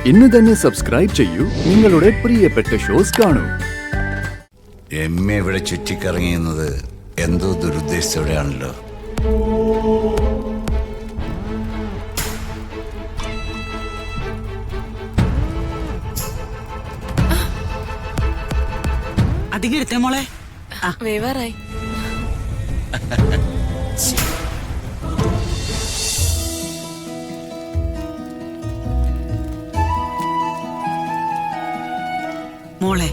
ഇന്ന് തന്നെ സബ്സ്ക്രൈബ് ചെയ്യൂ, നിങ്ങളുടെ പ്രിയപ്പെട്ട ഷോസ് കാണൂ. എമ്മ ഇവിടെ ചുറ്റിക്കറങ്ങിയുന്നത് എന്തോ ദുരുദ്ദേശത്തോടെയാണല്ലോ. അധികം എടുത്തേ മോളെ. വേവാറായി. മോളെ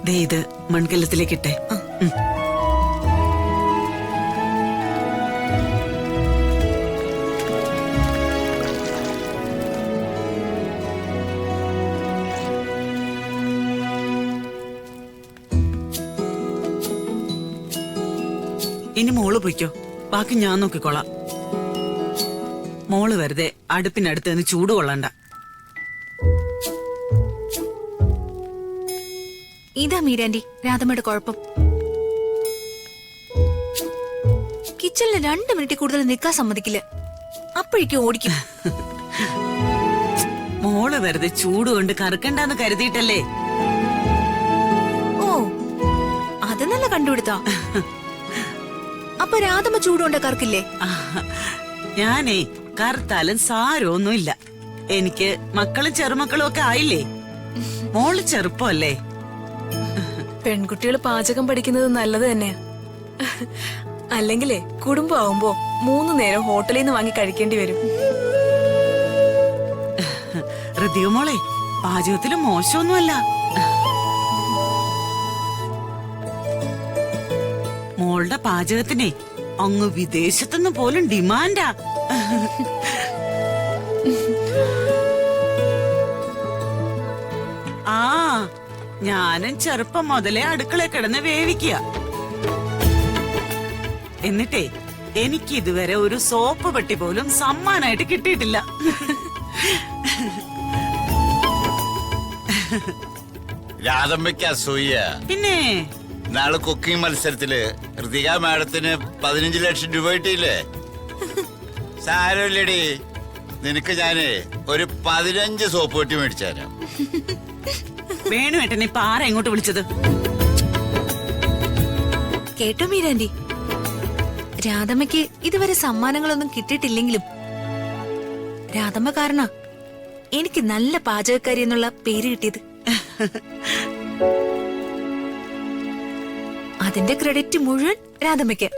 ദേ ഇത് മൺകലത്തിലേക്ക് ഇട്ടേ. ഇനി മോള് പൊയ്ക്കോ, ബാക്കി ഞാൻ നോക്കിക്കോളാം. മോള് വെറുതെ അടുപ്പിനടുത്ത് നിന്ന് ചൂട് കൊള്ളണ്ട. ഇതാ മീരാൻഡി രാധമ്മയുടെ കുഴപ്പം. കിച്ചണില് 2 മിനിറ്റ് കൂടുതൽ നിൽക്കാൻ സമ്മതിക്കില്ല. അപ്പോഴേക്കും ഓടിക്കും. മോള് വെറുതെ ചൂട് കൊണ്ട് കറുക്കണ്ടെന്ന് കരുതിയിട്ടല്ലേ. ഓ, അത് നല്ല കണ്ടുപിടുത്താ. അപ്പൊ രാധമ്മ ചൂടുകൊണ്ട് കറക്കില്ലേ? ഞാനേ കറുത്താലും സാരമൊന്നുമില്ല. എനിക്ക് മക്കളും ചെറുമക്കളും ഒക്കെ ആയില്ലേ. മോള് ചെറുപ്പല്ലേ. പെൺകുട്ടികൾ പാചകം പഠിക്കുന്നത് നല്ലത് തന്നെയാ. അല്ലെങ്കിലേ കുടുംബം ആവുമ്പോ 3 നേരം ഹോട്ടലിൽ നിന്ന് വാങ്ങി കഴിക്കേണ്ടി വരും. ഹൃദയ മോളെ പാചകത്തില് മോശമൊന്നുമല്ല. മോളുടെ പാചകത്തിനെ അങ്ങ് വിദേശത്തുനിന്ന് പോലും ഡിമാൻഡാ. ആ, ഞാനും ചെറുപ്പം മുതലേ അടുക്കള കിടന്ന് വേവിക്കുക. എന്നിട്ടേ എനിക്ക് ഇതുവരെ ഒരു സോപ്പ് പെട്ടി പോലും സമ്മാനായിട്ട് കിട്ടിയിട്ടില്ല. രാധമ്മയ്ക്ക് അസൂയ. പിന്നെ നാളെ കുക്കിംഗ് മത്സരത്തില് ഋതിക മാഡത്തിന് 15 ലക്ഷം രൂപ കിട്ടിയില്ലേ? സാരമില്ലടി, നിനക്ക് ഞാന് ഒരു 15 സോപ്പ് പെട്ടി മേടിച്ചു തരാം. വേണുവേട്ടനെ ഇപ്പൊ ആരാ ഇങ്ങോട്ട് വിളിച്ചത്? കേട്ടോ മീരാൻഡി, രാധമ്മയ്ക്ക് ഇതുവരെ സമ്മാനങ്ങളൊന്നും കിട്ടിയിട്ടില്ലെങ്കിലും രാധമ്മ കാരണ എനിക്ക് നല്ല പാചകക്കാരി എന്നുള്ള പേര് കിട്ടിയത്. അതിന്റെ ക്രെഡിറ്റ് മുഴുവൻ രാധമ്മയ്ക്ക്.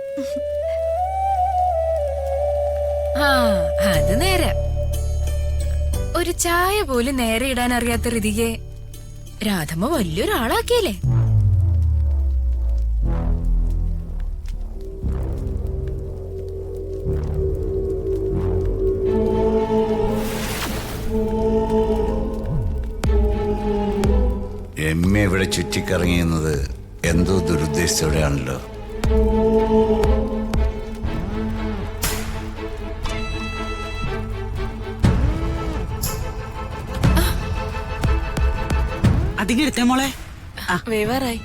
ആ, അത് നേരെ. ഒരു ചായ പോലും നേരെ ഇടാൻ അറിയാത്ത ഋതികയെ രാധമ്മ വലിയൊരാളാക്കിയല്ലേ. എമ്മ ഇവിടെ ചുറ്റിക്കറങ്ങിയുന്നത് എന്തോ ദുരുദ്ദേശത്തോടെയാണല്ലോ. അധികം എടുത്തേ മോളെ. വേവാറായി.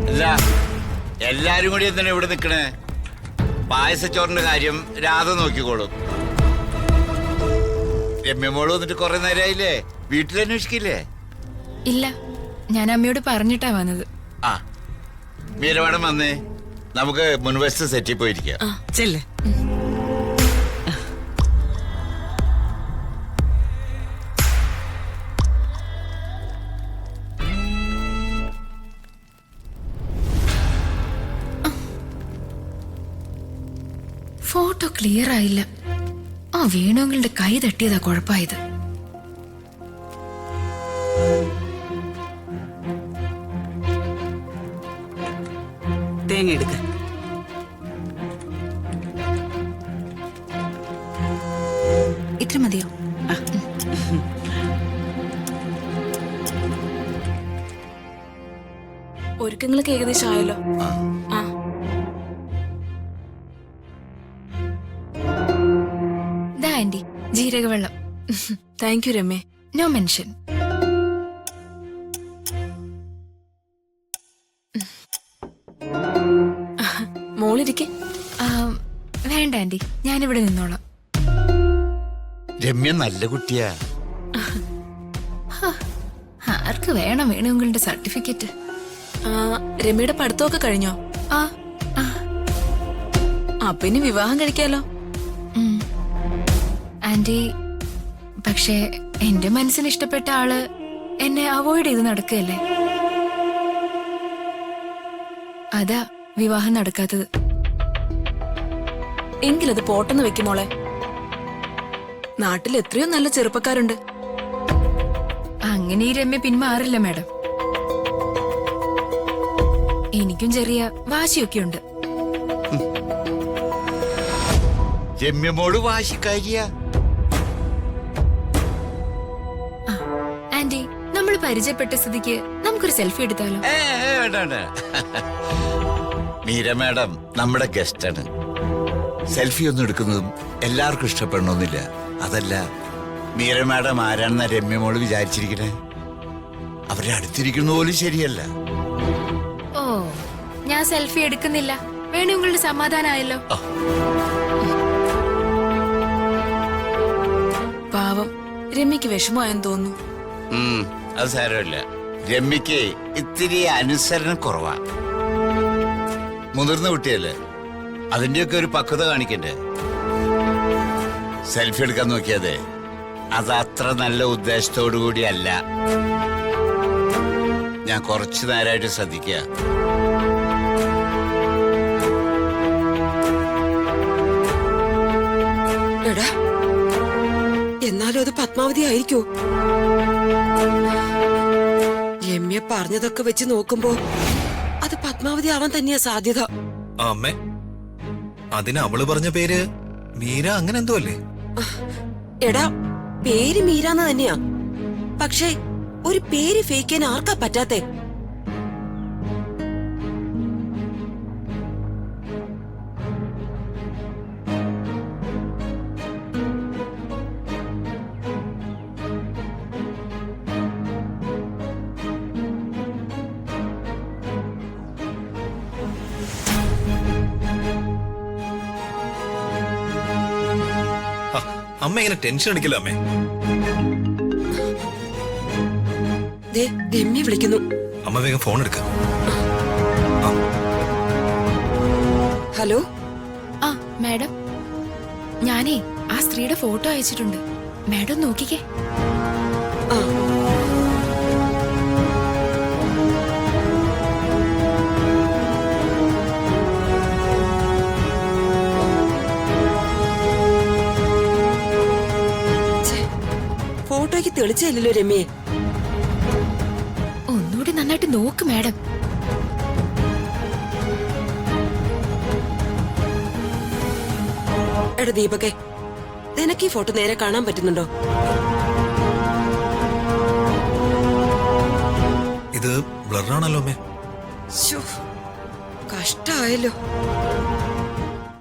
അല്ല, എല്ലാരും കൂടി എന്തിനാ ഇവിടെ നിക്കണേ? പായസച്ചോറിന്റെ കാര്യം രാധ നോക്കിക്കോളും. രമ്യമോള് വന്നിട്ട് കുറെ നേരമായില്ലേ? വീട്ടിലന്വേഷിക്കില്ലേ? ഇല്ല, ഞാൻ അമ്മയോട് പറഞ്ഞിട്ടാ വന്നത്. ആ, മീരമാടം വന്നേ, നമുക്ക് മുൻവശത്ത് സെറ്റിൽ പോയിരിക്കാം. ചെല്ലേ. ഫോട്ടോ ക്ലിയർ ആയില്ല. ആ വേണുങ്ങളുടെ കൈ തട്ടിയതാ കുഴപ്പമായത്. തേങ്ങ എടുക്ക. ഇത്ര മതിയോ? ഒരുക്കങ്ങളൊക്കെ ഏകദേശം ആയല്ലോ. ആ, anti ജീരകവെള്ളം. Thank you Ramya. No mention. മോളിരിക്കെ വേണ്ട ആന്റി, ഞാനിവിടെ നിന്നോളാം. രമ്യ നല്ല കുട്ടിയാ. ആർക്ക് വേണം വേണുങ്ങളുടെ സർട്ടിഫിക്കറ്റ്? രമ്യയുടെ പഠിത്തമൊക്കെ കഴിഞ്ഞോ? അപ്പൊ ഇനി വിവാഹം കഴിക്കാലോ. ആന്റി, പക്ഷേ എന്റെ മനസ്സിന് ഇഷ്ടപ്പെട്ട ആള് എന്നെ അവോയ്ഡ് ചെയ്ത് നടക്കുകയല്ലേ. അതാ വിവാഹം നടക്കാത്തത്. എങ്കിലത് പോട്ടെന്ന് വെക്കുമോളെ. നാട്ടിൽ എത്രയോ നല്ല ചെറുപ്പക്കാരുണ്ട്. അങ്ങനെ ഈ രമ്യ പിന്മാറില്ല മാഡം. എനിക്കും ചെറിയ വാശിയൊക്കെ ഉണ്ട്. രമ്യമോട് വാശിക്കാരിയാ. ആന്റി, നമ്മൾ പരിചയപ്പെട്ട സ്ഥിതിക്ക് നമുക്കൊരു സെൽഫി എടുത്താലോ? വേണ്ട വേണ്ട. മീര മാഡം നമ്മുടെ ഗസ്റ്റാണ്. സെൽഫി ഒന്നും എടുക്കുന്നതും എല്ലാവർക്കും ഇഷ്ടപ്പെടണമെന്നില്ല. അതല്ല, മീര മാഡം ആരാണെന്ന രമ്യമോള് വിചാരിച്ചിരിക്കണേ? അവരെ അടുത്തിരിക്കുന്ന പോലും ശരിയല്ല. ഓ, ഞാൻ സെൽഫി എടുക്കുന്നില്ല. വേണുങ്ങളുടെ സമാധാനമായല്ലോ. പാവം, രമ്യക്ക് വിഷമമായെന്ന് തോന്നുന്നു. അത് സാരമില്ല. രമ്യക്ക് ഇത്തിരി അനുസരണം കുറവാ. മുതിർന്ന കുട്ടിയല്ലേ, അതിന്റെയൊക്കെ ഒരു പക്വത കാണിക്കണ്ടേ? സെൽഫി എടുക്കാൻ നോക്കിയതേ അത് അത്ര നല്ല ഉദ്ദേശത്തോടു കൂടിയല്ല. ഞാൻ കുറച്ചു നേരമായിട്ട് ശ്രദ്ധിക്കുക. എടാ, എന്നാലും അത് പത്മാവതി ആയിരിക്കോ? രമ്യ പറഞ്ഞതൊക്കെ വെച്ച് നോക്കുമ്പോ അത് പത്മാവതി ആവാൻ തന്നെയാ സാധ്യത. അമ്മേ, അതിന് അവള് പറഞ്ഞ പേര് മീര അങ്ങനെ എന്തോ അല്ലേ? എടാ, പേര് മീരാന്ന് തന്നെയാ. പക്ഷേ ഒരു പേര് ഫേക്ക് ചെയ്യാൻ ആർക്കാ പറ്റാത്തെ? അമ്മ ഇങ്ങനെ ടെൻഷൻ അടിക്കില്ല അമ്മേ. ദേ, രമ്യ വിളിക്കുന്നു. അമ്മ വേഗം ഫോൺ എടുക്ക. ഹലോ. ആ മാഡം, ഞാനേ ആ സ്ത്രീയുടെ ഫോട്ടോ അയച്ചിട്ടുണ്ട്. മാഡം നോക്കിക്കേ. ആ, ഫോട്ടോയ്ക്ക് തെളിച്ചില്ലല്ലോ രമ്യേ. ഒന്നുകൂടി നന്നായിട്ട് നോക്ക് മാഡം. എടാ ദീപകെ, നിനക്ക് ഈ ഫോട്ടോ നേരെ കാണാൻ പറ്റുന്നുണ്ടോ? ഇത് ബ്ലറാണല്ലോ അമ്മേ. കഷ്ടായല്ലോ.